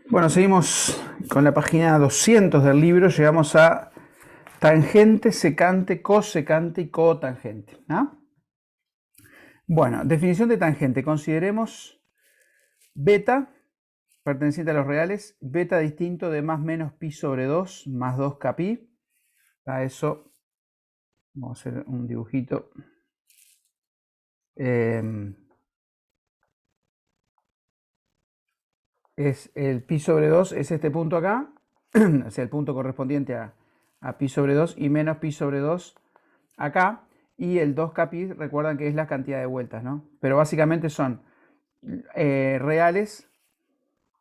Bueno, seguimos con la página 200 del libro. Llegamos a tangente, secante, cosecante y cotangente. ¿Ah? Bueno, definición de tangente. Consideremos beta, perteneciente a los reales, beta distinto de más menos pi sobre 2 más 2 k pi. A eso vamos a hacer un dibujito. Es el pi sobre 2, es este punto acá, o sea, el punto correspondiente a pi sobre 2 y menos pi sobre 2 acá. Y el 2k pi, recuerdan que es la cantidad de vueltas, ¿no? Pero básicamente son reales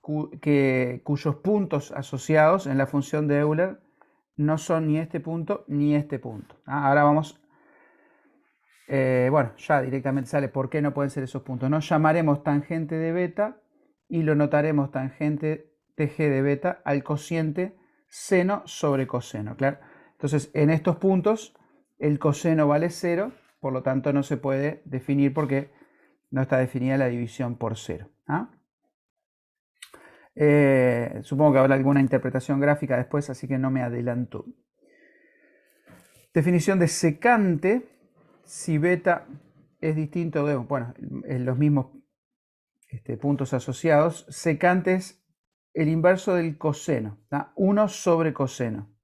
cuyos puntos asociados en la función de Euler no son ni este punto ni este punto. Ahora vamos, bueno, ya directamente sale por qué no pueden ser esos puntos, ¿no? Llamaremos tangente de beta y lo notaremos tangente TG de beta al cociente seno sobre coseno, ¿claro? Entonces, en estos puntos, el coseno vale 0, por lo tanto no se puede definir porque no está definida la división por 0. Supongo que habrá alguna interpretación gráfica después, así que no me adelanto. Definición de secante, si beta es distinto de, bueno, en los mismos puntos asociados, secante es el inverso del coseno, 1 sobre coseno.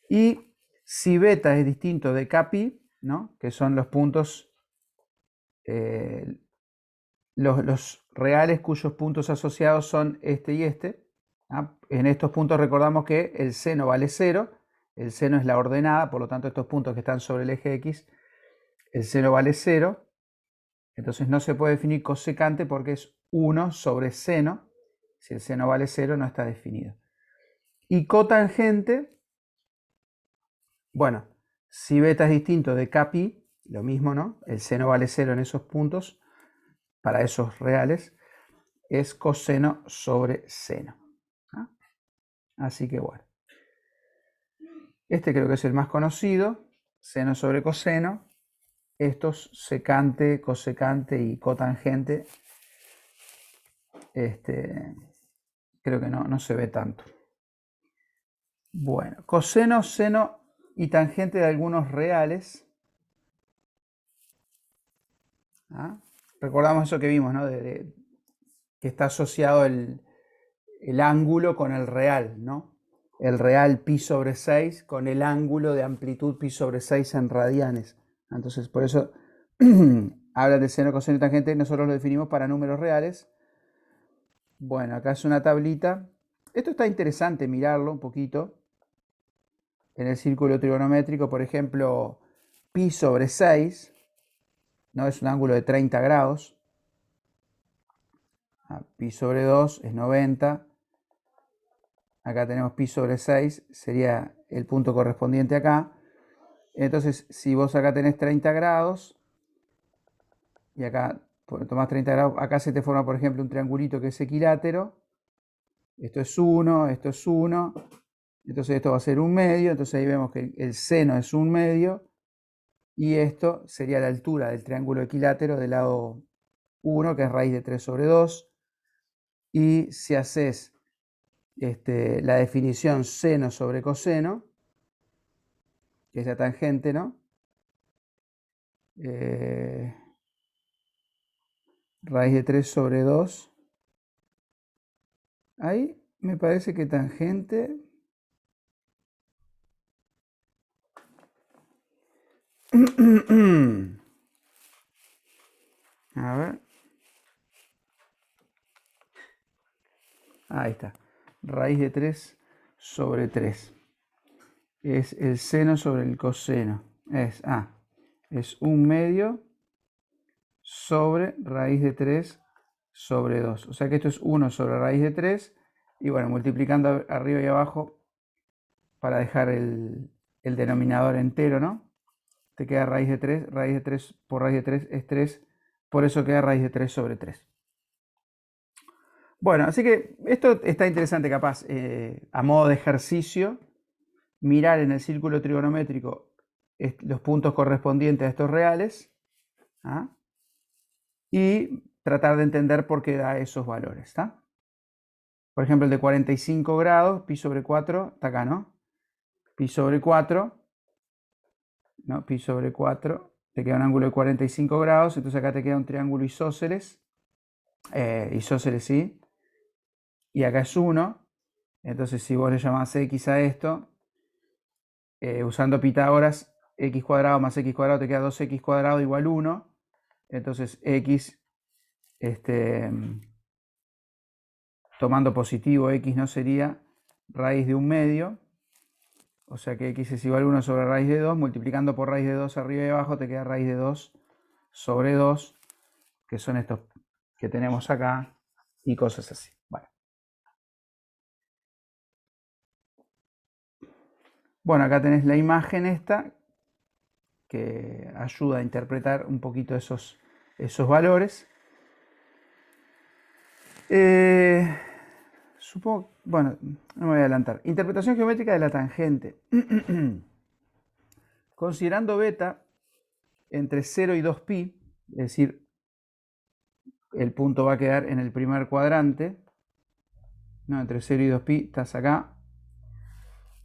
Y si beta es distinto de kpi, ¿no? Que son los puntos, los reales cuyos puntos asociados son este y este. En estos puntos recordamos que el seno vale 0, el seno es la ordenada, por lo tanto estos puntos que están sobre el eje X, el seno vale 0, entonces no se puede definir cosecante porque es 1 sobre seno, si el seno vale 0 no está definido. Y cotangente, bueno, si beta es distinto de kpi, lo mismo, ¿no? El seno vale 0 en esos puntos, para esos reales, es coseno sobre seno. Así que bueno. Este creo que es el más conocido, seno sobre coseno. Estos, secante, cosecante y cotangente, creo que no se ve tanto. Bueno, coseno, seno y tangente de algunos reales. Recordamos eso que vimos, ¿no? Que está asociado el ángulo con el real, ¿no? El real pi sobre 6 con el ángulo de amplitud pi sobre 6 en radianes. Entonces, por eso hablan de seno, coseno y tangente, nosotros lo definimos para números reales. Bueno, acá es una tablita. Esto está interesante mirarlo un poquito. En el círculo trigonométrico, por ejemplo, pi sobre 6, ¿no? Es un ángulo de 30 grados. Pi sobre 2 es 90. Acá tenemos pi sobre 6, sería el punto correspondiente acá. Entonces, si vos acá tenés 30 grados, y acá tomás 30 grados, acá se te forma, por ejemplo, un triangulito que es equilátero. Esto es 1, esto es 1. Entonces esto va a ser un medio, entonces ahí vemos que el seno es un medio, y esto sería la altura del triángulo equilátero del lado 1, que es raíz de 3 sobre 2. Y si haces la definición seno sobre coseno, que es la tangente, ¿no? Raíz de 3 sobre 2. Ahí me parece que tangente... A ver. Ahí está. Raíz de 3 sobre 3. Es el seno sobre el coseno. Es un medio sobre raíz de 3 sobre 2. O sea que esto es 1 sobre raíz de 3. Y bueno, multiplicando arriba y abajo para dejar el denominador entero, ¿no? Te queda raíz de 3 por raíz de 3 es 3, por eso queda raíz de 3 sobre 3. Bueno, así que esto está interesante capaz, a modo de ejercicio, mirar en el círculo trigonométrico los puntos correspondientes a estos reales y tratar de entender por qué da esos valores, ¿está? Por ejemplo, el de 45 grados, pi sobre 4, está acá, ¿no? Pi sobre 4, ¿no? Pi sobre 4, te queda un ángulo de 45 grados, entonces acá te queda un triángulo isósceles, sí, y acá es 1, entonces si vos le llamás x a esto, usando Pitágoras, x cuadrado más x cuadrado te queda 2x cuadrado igual 1, entonces x, tomando positivo x no sería raíz de 1/2, o sea que x es igual a 1 sobre raíz de 2, multiplicando por raíz de 2 arriba y abajo te queda raíz de 2 sobre 2, que son estos que tenemos acá, y cosas así. Bueno, acá tenés la imagen esta, que ayuda a interpretar un poquito esos valores. Supongo, bueno, no me voy a adelantar. Interpretación geométrica de la tangente. Considerando beta entre 0 y 2pi, es decir, el punto va a quedar en el primer cuadrante, ¿no? Entre 0 y 2pi, estás acá.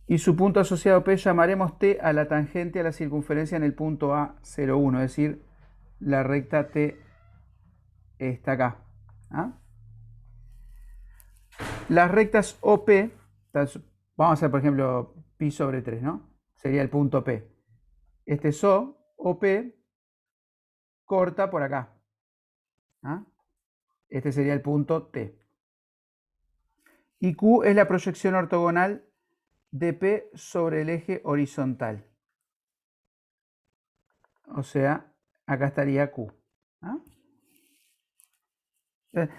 Y su punto asociado P llamaremos T a la tangente a la circunferencia en el punto A01, es decir, la recta T está acá. ¿Ah? Las rectas OP, vamos a hacer por ejemplo pi sobre 3, ¿no? Sería el punto P. Este es OP, corta por acá. ¿Ah? Este sería el punto T. Y Q es la proyección ortogonal de P sobre el eje horizontal. O sea, acá estaría Q. ¿Ah?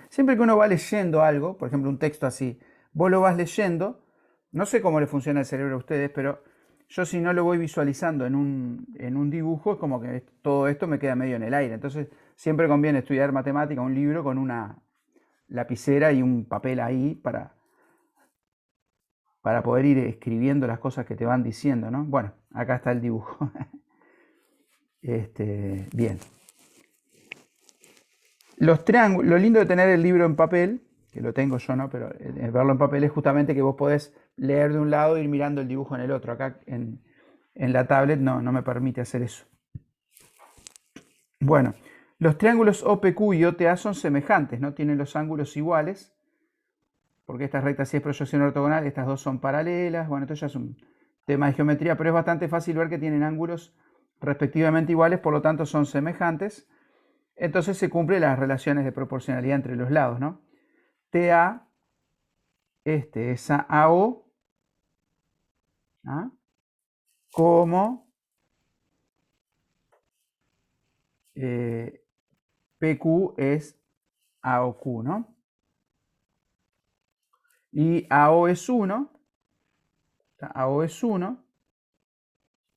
Siempre que uno va leyendo algo, por ejemplo un texto así, vos lo vas leyendo, no sé cómo le funciona el cerebro a ustedes, pero yo si no lo voy visualizando en un dibujo, es como que todo esto me queda medio en el aire. Entonces siempre conviene estudiar matemática, un libro con una lapicera y un papel ahí para poder ir escribiendo las cosas que te van diciendo, ¿no? Bueno, acá está el dibujo. Bien. Los triángulos, lo lindo de tener el libro en papel, que lo tengo yo, ¿no? Pero verlo en papel es justamente que vos podés leer de un lado e ir mirando el dibujo en el otro. Acá en la tablet no me permite hacer eso. Bueno, los triángulos OPQ y OTA son semejantes, ¿no? Tienen los ángulos iguales, porque esta recta sí es proyección ortogonal, estas dos son paralelas. Bueno, esto ya es un tema de geometría, pero es bastante fácil ver que tienen ángulos respectivamente iguales, por lo tanto son semejantes. Entonces se cumplen las relaciones de proporcionalidad entre los lados, ¿no? TA, este es AO, ¿ah? Como PQ es AOQ, ¿no? Y AO es 1, AO es 1,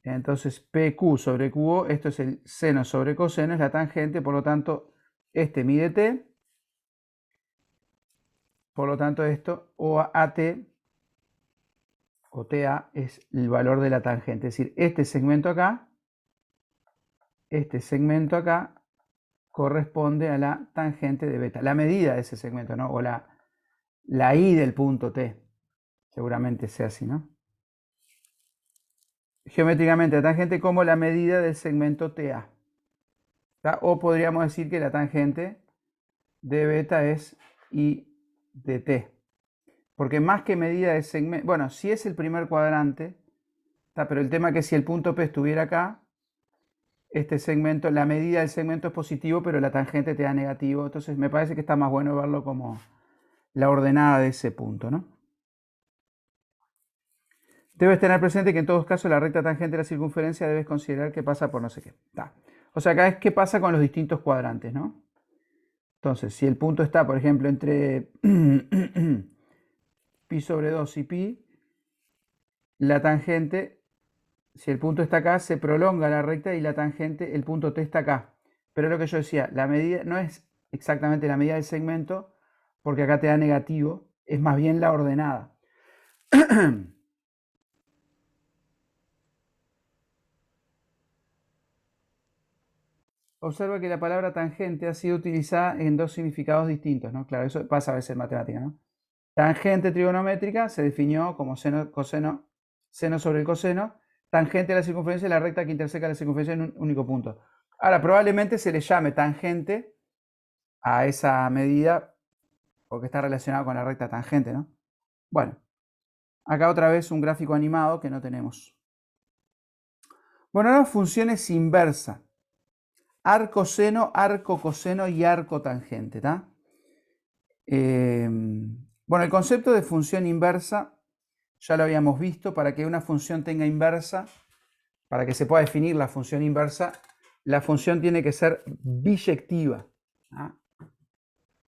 entonces PQ sobre QO, esto es el seno sobre coseno, es la tangente, por lo tanto, este mide T, por lo tanto esto, OAT, o TA, es el valor de la tangente, es decir, este segmento acá corresponde a la tangente de beta, la medida de ese segmento, ¿no? O la I del punto T, seguramente sea así, ¿no? Geométricamente la tangente como la medida del segmento TA. ¿Tá? O podríamos decir que la tangente de beta es I de T. Porque más que medida de segmento, bueno, si es el primer cuadrante, ¿tá? Pero el tema es que si el punto P estuviera acá, este segmento, la medida del segmento es positivo, pero la tangente te da negativo. Entonces me parece que está más bueno verlo como la ordenada de ese punto, ¿no? Debes tener presente que en todos casos la recta tangente de la circunferencia debes considerar que pasa por no sé qué. Ta. O sea, acá es qué pasa con los distintos cuadrantes, ¿no? Entonces, si el punto está, por ejemplo, entre pi sobre 2 y pi, la tangente, si el punto está acá, se prolonga la recta y la tangente, el punto T está acá. Pero lo que yo decía, la medida no es exactamente la medida del segmento, porque acá te da negativo, es más bien la ordenada. Observa que la palabra tangente ha sido utilizada en dos significados distintos, ¿no? Claro, eso pasa a veces en matemática, ¿no? Tangente trigonométrica se definió como seno, coseno, seno sobre el coseno, tangente a la circunferencia de la recta que interseca la circunferencia en un único punto. Ahora, probablemente se le llame tangente a esa medida porque está relacionado con la recta tangente, ¿no? Bueno, acá otra vez un gráfico animado que no tenemos. Bueno, ahora funciones inversas. Arco seno, arco coseno y arco tangente, ¿tá? Bueno, el concepto de función inversa ya lo habíamos visto. Para que una función tenga inversa, para que se pueda definir la función inversa, la función tiene que ser biyectiva. ¿Ah?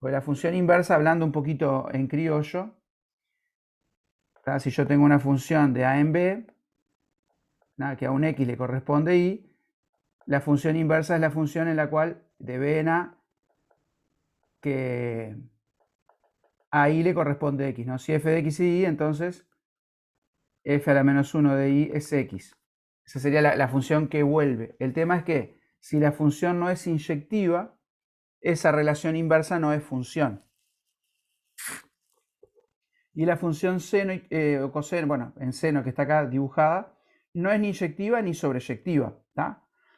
Pues la función inversa, hablando un poquito en criollo, ¿tá? Si yo tengo una función de a en b, ¿tá? Que a un x le corresponde y, la función inversa es la función en la cual de b en a, que a y le corresponde x, ¿no? Si f de x y y, entonces f a la menos 1 de y es x. Esa sería la función que vuelve. El tema es que si la función no es inyectiva, esa relación inversa no es función. Y la función seno o coseno, bueno, en seno que está acá dibujada, no es ni inyectiva ni sobreyectiva.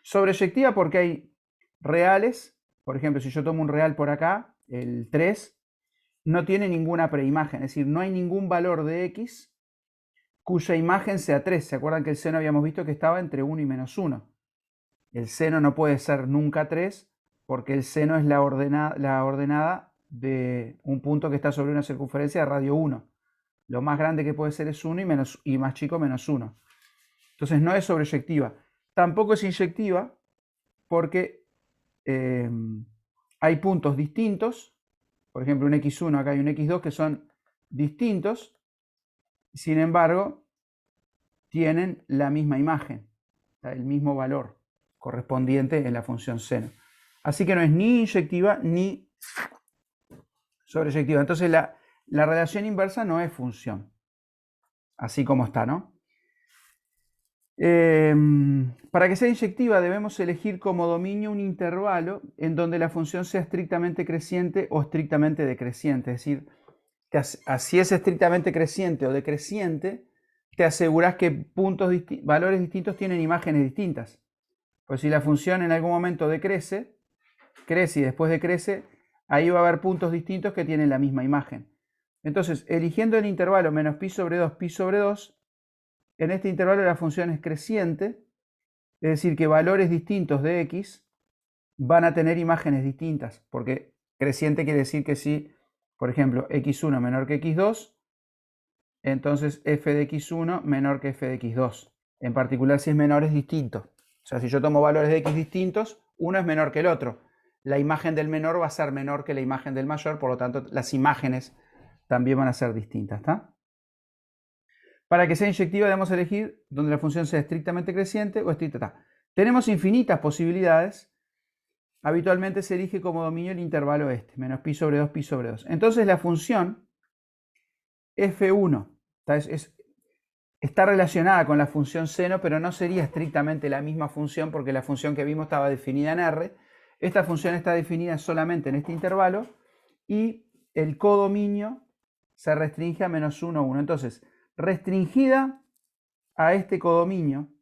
Sobreyectiva porque hay reales, por ejemplo, si yo tomo un real por acá, el 3, no tiene ninguna preimagen, es decir, no hay ningún valor de x cuya imagen sea 3. ¿Se acuerdan que el seno habíamos visto que estaba entre 1 y menos 1? El seno no puede ser nunca 3 porque el seno es la ordenada de un punto que está sobre una circunferencia de radio 1. Lo más grande que puede ser es 1 y más chico menos 1. Entonces no es sobreyectiva. Tampoco es inyectiva porque hay puntos distintos. Por ejemplo, un x1 acá y un x2 que son distintos. Sin embargo, tienen la misma imagen, el mismo valor correspondiente en la función seno. Así que no es ni inyectiva ni sobreyectiva. Entonces la relación inversa no es función, así como está, ¿no? Para que sea inyectiva debemos elegir como dominio un intervalo en donde la función sea estrictamente creciente o estrictamente decreciente. Es decir, que si es estrictamente creciente o decreciente, te aseguras que valores distintos tienen imágenes distintas. Pues si la función en algún momento decrece, crece y después decrece, ahí va a haber puntos distintos que tienen la misma imagen. Entonces, eligiendo el intervalo menos pi sobre 2, pi sobre 2, en este intervalo la función es creciente, es decir, que valores distintos de x van a tener imágenes distintas, porque creciente quiere decir que si, por ejemplo, x1 menor que x2, entonces f de x1 menor que f de x2. En particular, si es menor es distinto. O sea, si yo tomo valores de x distintos, uno es menor que el otro. La imagen del menor va a ser menor que la imagen del mayor, por lo tanto, las imágenes también van a ser distintas, ¿está? Para que sea inyectiva debemos elegir donde la función sea estrictamente creciente o estricta. Tenemos infinitas posibilidades. Habitualmente se elige como dominio el intervalo este, menos pi sobre 2, pi sobre 2. Entonces la función f1 está relacionada con la función seno, pero no sería estrictamente la misma función porque la función que vimos estaba definida en R. Esta función está definida solamente en este intervalo y el codominio se restringe a menos 1, 1. Entonces, restringida a este codominio,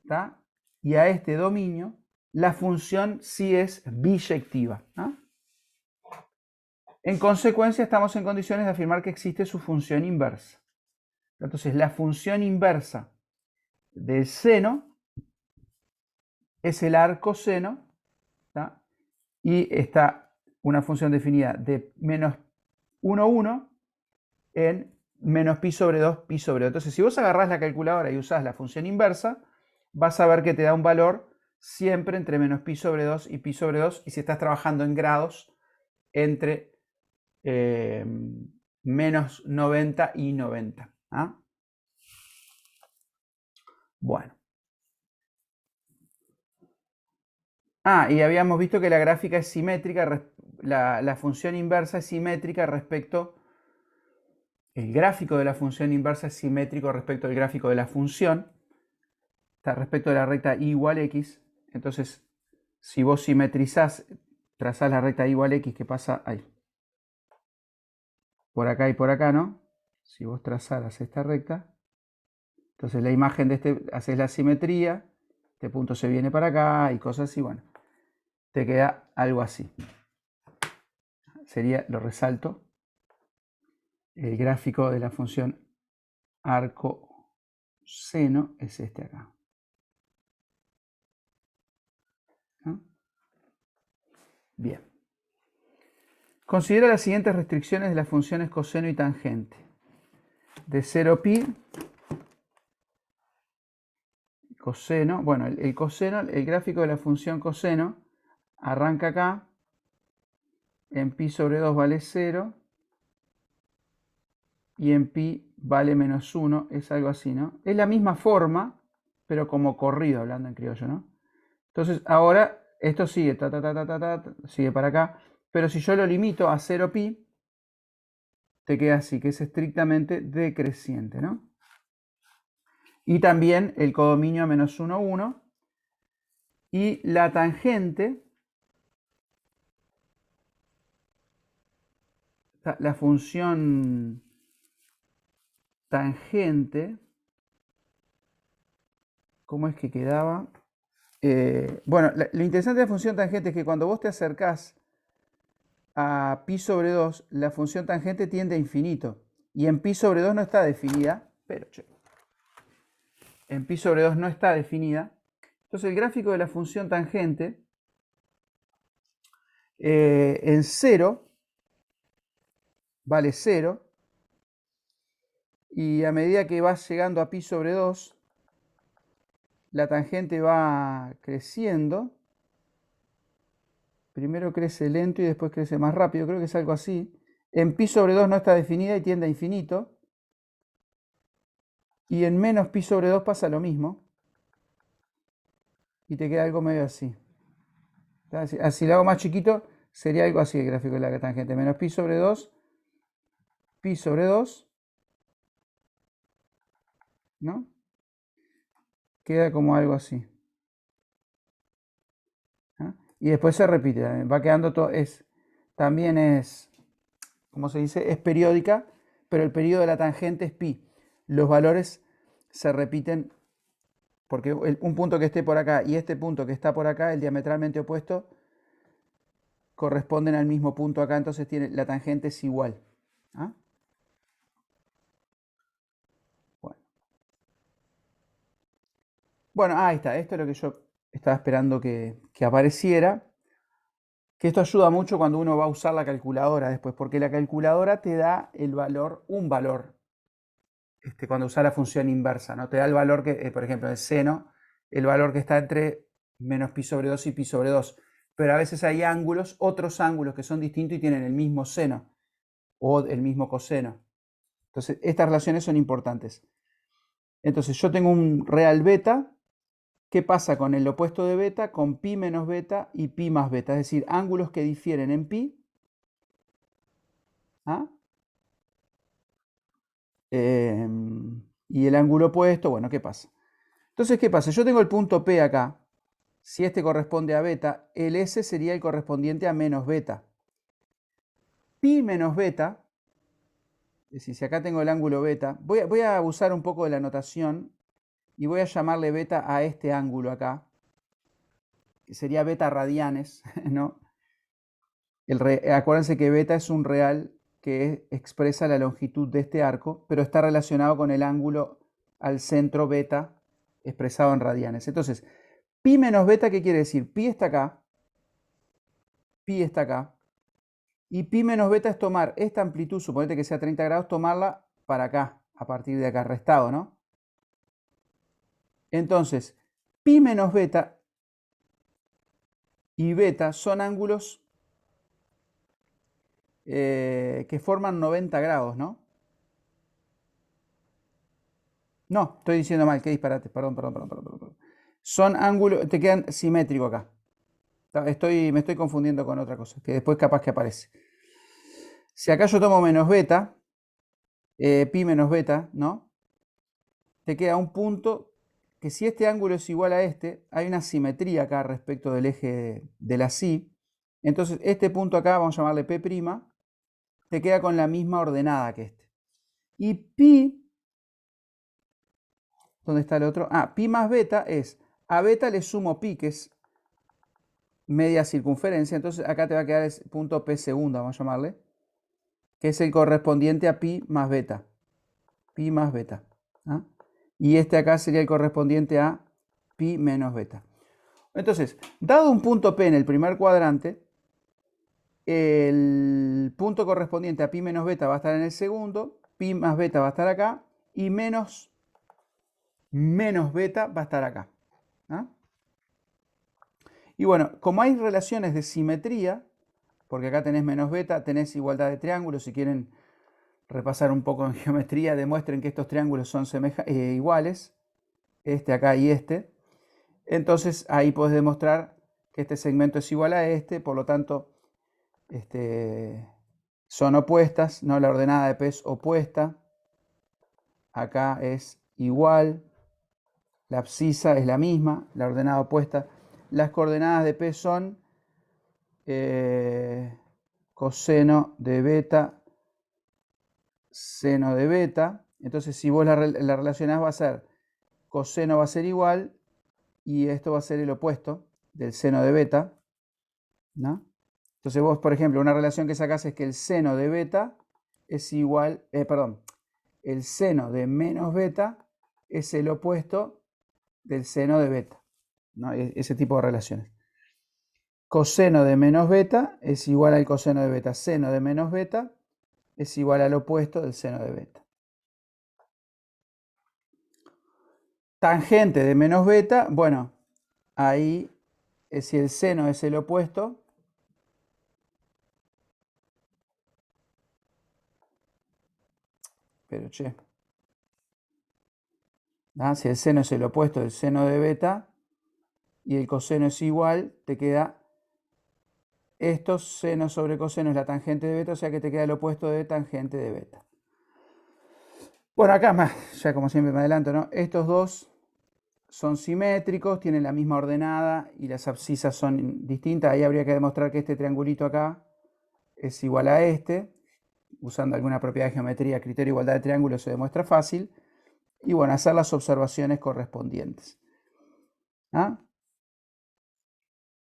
¿tá? Y a este dominio, la función sí es biyectiva, ¿tá? En consecuencia, estamos en condiciones de afirmar que existe su función inversa. Entonces, la función inversa del seno es el arco seno, ¿tá? Y está una función definida de menos 1, 1 en menos pi sobre 2, pi sobre 2. Entonces, si vos agarrás la calculadora y usás la función inversa, vas a ver que te da un valor siempre entre menos pi sobre 2 y pi sobre 2, y si estás trabajando en grados, entre menos 90 y 90. ¿Ah? Bueno. Y habíamos visto que la gráfica es simétrica, la función inversa es simétrica respecto, el gráfico de la función inversa es simétrico respecto al gráfico de la función, respecto de la recta y igual x. Entonces, si vos simetrizás, trazás la recta y igual x que pasa ahí. por acá y por acá, ¿no? Si vos trazaras esta recta, entonces la imagen de este, haces la simetría, este punto se viene para acá y cosas así, bueno, te queda algo así. Sería, lo resalto, el gráfico de la función arco seno es este acá. ¿No? Bien. Considera las siguientes restricciones de las funciones coseno y tangente. De 0pi, coseno, bueno, el coseno, el gráfico de la función coseno arranca acá, en pi sobre 2 vale 0, y en pi vale menos 1, es algo así, ¿no? Es la misma forma, pero como corrido, hablando en criollo, ¿no? Entonces, ahora, esto sigue, sigue para acá, pero si yo lo limito a 0pi, te queda así, que es estrictamente decreciente, ¿no? Y también el codominio a menos 1, 1, y la tangente, la función tangente, ¿cómo es que quedaba? Bueno, lo interesante de la función tangente es que cuando vos te acercás a pi sobre 2, la función tangente tiende a infinito. Y en pi sobre 2 no está definida, pero en pi sobre 2 no está definida. Entonces el gráfico de la función tangente en 0 vale 0. Y a medida que vas llegando a pi sobre 2, la tangente va creciendo. Primero crece lento y después crece más rápido, creo que es algo así. En pi sobre 2 no está definida y tiende a infinito. Y en menos pi sobre 2 pasa lo mismo. Y te queda algo medio así. Si lo hago más chiquito, sería algo así el gráfico de la tangente. Menos pi sobre 2, pi sobre 2, ¿no? Queda como algo así. ¿Ah? Y después se repite, va quedando todo, también es, ¿cómo se dice? Es periódica, pero el periodo de la tangente es pi. Los valores se repiten porque un punto que esté por acá y este punto que está por acá, el diametralmente opuesto, corresponden al mismo punto acá, entonces la tangente es igual. ¿Ah? Bueno, ahí está, esto es lo que yo estaba esperando que apareciera, que esto ayuda mucho cuando uno va a usar la calculadora después, porque la calculadora te da el valor, un valor, cuando usas la función inversa, ¿no? Te da el valor que, por ejemplo, el seno, el valor que está entre menos pi sobre 2 y pi sobre 2. Pero a veces hay ángulos, otros ángulos que son distintos y tienen el mismo seno o el mismo coseno. Entonces, estas relaciones son importantes. Entonces, yo tengo un real beta. ¿Qué pasa con el opuesto de beta? Con pi menos beta y pi más beta. Es decir, ángulos que difieren en pi. ¿Ah? Y el ángulo opuesto, bueno, ¿qué pasa? Entonces, ¿qué pasa? Yo tengo el punto P acá. Si este corresponde a beta, el S sería el correspondiente a menos beta. Pi menos beta, es decir, si acá tengo el ángulo beta, voy a abusar un poco de la notación y voy a llamarle beta a este ángulo acá, que sería beta radianes, ¿no? Acuérdense que beta es un real que expresa la longitud de este arco, pero está relacionado con el ángulo al centro beta expresado en radianes. Entonces, pi menos beta, ¿qué quiere decir? Pi está acá, y pi menos beta es tomar esta amplitud, suponete que sea 30 grados, tomarla para acá, a partir de acá, restado, ¿no? Entonces, pi menos beta y beta son ángulos que forman 90 grados, ¿no? No, estoy diciendo mal, qué disparate, perdón. Son ángulos, te quedan simétricos acá. Me estoy confundiendo con otra cosa, que después capaz que aparece. Si acá yo tomo menos beta, pi menos beta, ¿no? Te queda un punto que si este ángulo es igual a este, hay una simetría acá respecto del eje de la psi. Entonces, este punto acá, vamos a llamarle P', te queda con la misma ordenada que este. Y pi, ¿dónde está el otro? Ah, pi más beta es, a beta le sumo pi, que es media circunferencia, entonces acá te va a quedar el punto p segunda, vamos a llamarle, que es el correspondiente a pi más beta. Pi más beta. ¿Ah? Y este acá sería el correspondiente a pi menos beta. Entonces, dado un punto P en el primer cuadrante, el punto correspondiente a pi menos beta va a estar en el segundo, pi más beta va a estar acá, y menos beta va a estar acá. ¿Ah? Y bueno, como hay relaciones de simetría, porque acá tenés menos beta, tenés igualdad de triángulos, si quieren repasar un poco en geometría, demuestren que estos triángulos son iguales, este acá y este. Entonces ahí podés demostrar que este segmento es igual a este, por lo tanto son opuestas, ¿no? La ordenada de P es opuesta, acá es igual, la abscisa es la misma, la ordenada opuesta. Las coordenadas de P son coseno de beta, seno de beta. Entonces si vos la relacionás va a ser, coseno va a ser igual, y esto va a ser el opuesto del seno de beta, ¿no? Entonces vos, por ejemplo, una relación que sacás es que el seno de beta es igual, el seno de menos beta es el opuesto del seno de beta, ¿no? Ese tipo de relaciones. Coseno de menos beta es igual al coseno de beta. Seno de menos beta es igual al opuesto del seno de beta. Tangente de menos beta, bueno, ahí si el seno es el opuesto, pero che, ¿ah? Si el seno es el opuesto del seno de beta y el coseno es igual, te queda esto, seno sobre coseno es la tangente de beta, o sea que te queda el opuesto de tangente de beta. Bueno, acá más, ya como siempre me adelanto, ¿no? Estos dos son simétricos, tienen la misma ordenada y las abscisas son distintas. Ahí habría que demostrar que este triangulito acá es igual a este. Usando alguna propiedad de geometría, criterio de igualdad de triángulos, se demuestra fácil. Y bueno, hacer las observaciones correspondientes. ¿Ah?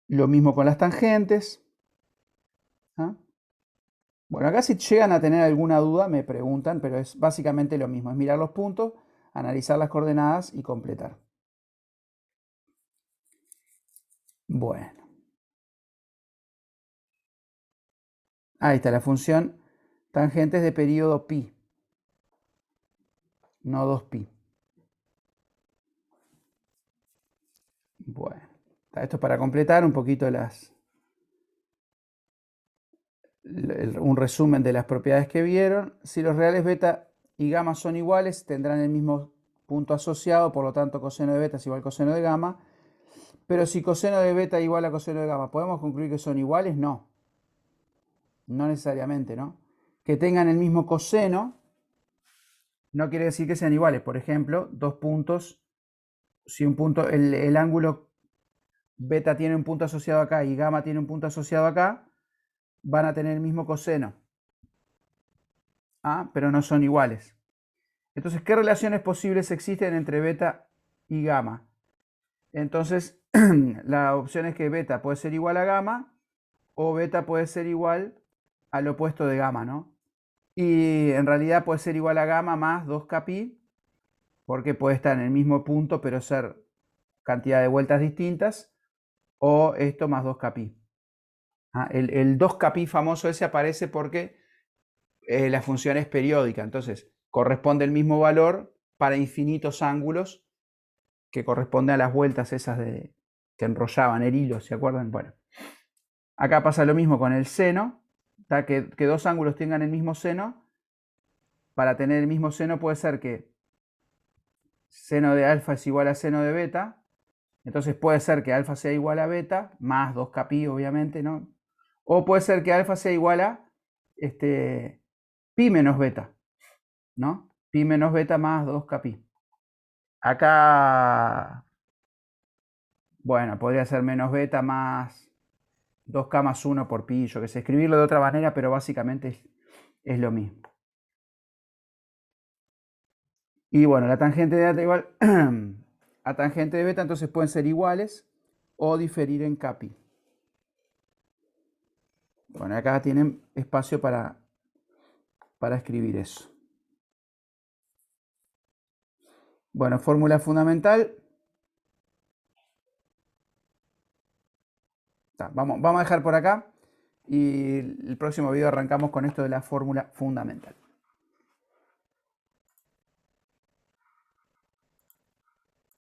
Lo mismo con las tangentes. ¿Ah? Bueno, acá si llegan a tener alguna duda me preguntan, pero es básicamente lo mismo. Es mirar los puntos, analizar las coordenadas y completar. Bueno. Ahí está la función tangentes de periodo pi. No 2pi. Bueno. Esto es para completar un poquito un resumen de las propiedades que vieron. Si los reales beta y gamma son iguales, tendrán el mismo punto asociado, por lo tanto coseno de beta es igual a coseno de gamma. Pero si coseno de beta es igual a coseno de gamma, ¿podemos concluir que son iguales? No. No necesariamente, ¿no? Que tengan el mismo coseno no quiere decir que sean iguales. Por ejemplo, dos puntos, si un punto, el ángulo beta tiene un punto asociado acá y gamma tiene un punto asociado acá, van a tener el mismo coseno. ¿Ah? Pero no son iguales. Entonces, ¿qué relaciones posibles existen entre beta y gamma? Entonces, la opción es que beta puede ser igual a gamma o beta puede ser igual al opuesto de gamma, ¿no? Y en realidad puede ser igual a gamma más 2kpi, porque puede estar en el mismo punto, pero ser cantidad de vueltas distintas, o esto más 2kpi. El 2kpi famoso ese aparece porque la función es periódica, entonces corresponde el mismo valor para infinitos ángulos que corresponde a las vueltas esas que enrollaban el hilo, ¿se acuerdan? Bueno, acá pasa lo mismo con el seno, que dos ángulos tengan el mismo seno. Para tener el mismo seno puede ser que seno de alfa es igual a seno de beta, entonces puede ser que alfa sea igual a beta, más 2kpi obviamente, ¿no? O puede ser que alfa sea igual a pi menos beta, ¿no? Pi menos beta más 2kpi. Acá, bueno, podría ser menos beta más 2k más 1 por pi, yo que sé, escribirlo de otra manera, pero básicamente es lo mismo. Y bueno, la tangente de alta igual a tangente de beta, entonces pueden ser iguales o diferir en capi. Bueno, acá tienen espacio para escribir eso. Bueno, fórmula fundamental. Vamos a dejar por acá y el próximo video arrancamos con esto de la fórmula fundamental.